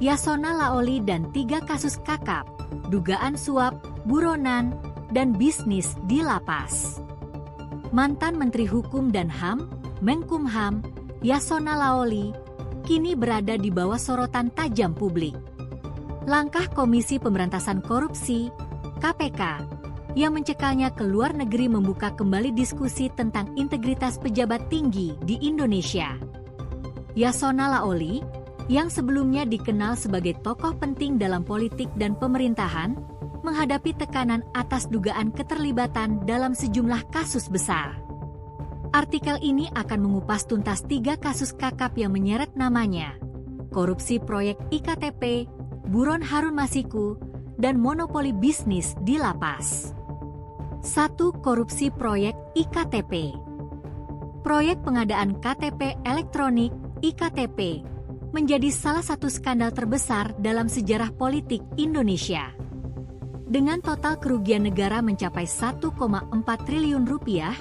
Yasona Laoli dan 3 kasus kakap, dugaan suap, buronan, dan bisnis di lapas. Mantan Menteri Hukum dan HAM, Menkumham, Yasona Laoli, kini berada di bawah sorotan tajam publik. Langkah Komisi Pemberantasan Korupsi, KPK, yang mencekalnya ke luar negeri membuka kembali diskusi tentang integritas pejabat tinggi di Indonesia. Yasona Laoli, yang sebelumnya dikenal sebagai tokoh penting dalam politik dan pemerintahan, menghadapi tekanan atas dugaan keterlibatan dalam sejumlah kasus besar. Artikel ini akan mengupas tuntas 3 kasus kakap yang menyeret namanya: korupsi proyek IKTP, buron Harun Masiku, dan monopoli bisnis di lapas. 1. Korupsi proyek IKTP. Proyek pengadaan KTP elektronik (IKTP) menjadi salah satu skandal terbesar dalam sejarah politik Indonesia. Dengan total kerugian negara mencapai 1,4 triliun rupiah,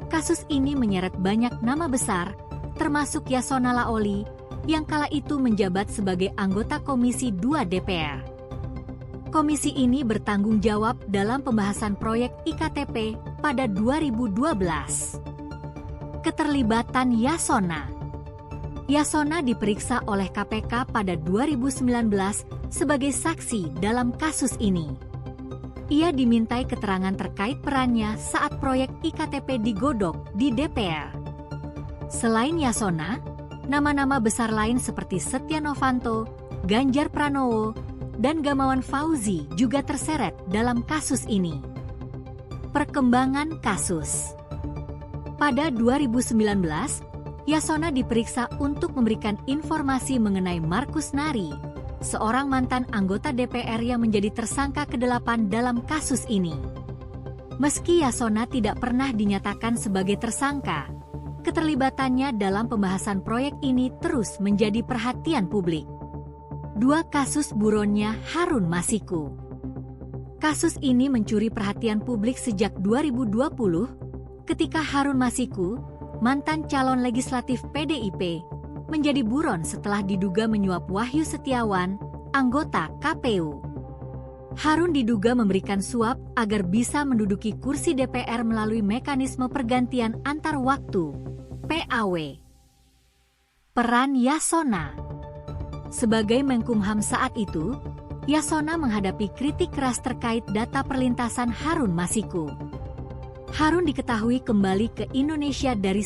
kasus ini menyeret banyak nama besar, termasuk Yasona Laoli, yang kala itu menjabat sebagai anggota Komisi 2 DPR. Komisi ini bertanggung jawab dalam pembahasan proyek IKTP pada 2012. Keterlibatan Yasona. Yasona diperiksa oleh KPK pada 2019 sebagai saksi dalam kasus ini. Ia dimintai keterangan terkait perannya saat proyek IKTP digodok di DPR. Selain Yasona, nama-nama besar lain seperti Setia Novanto, Ganjar Pranowo, dan Gamawan Fauzi juga terseret dalam kasus ini. Perkembangan kasus. Pada 2019, Yasona diperiksa untuk memberikan informasi mengenai Markus Nari, seorang mantan anggota DPR yang menjadi tersangka ke-8 dalam kasus ini. Meski Yasona tidak pernah dinyatakan sebagai tersangka, keterlibatannya dalam pembahasan proyek ini terus menjadi perhatian publik. 2 kasus buronnya Harun Masiku. Kasus ini mencuri perhatian publik sejak 2020 ketika Harun Masiku, mantan calon legislatif PDIP, menjadi buron setelah diduga menyuap Wahyu Setiawan, anggota KPU. Harun diduga memberikan suap agar bisa menduduki kursi DPR melalui mekanisme pergantian antar waktu, PAW. Peran Yasona. Sebagai Menkumham saat itu, Yasona menghadapi kritik keras terkait data perlintasan Harun Masiku. Harun diketahui kembali ke Indonesia dari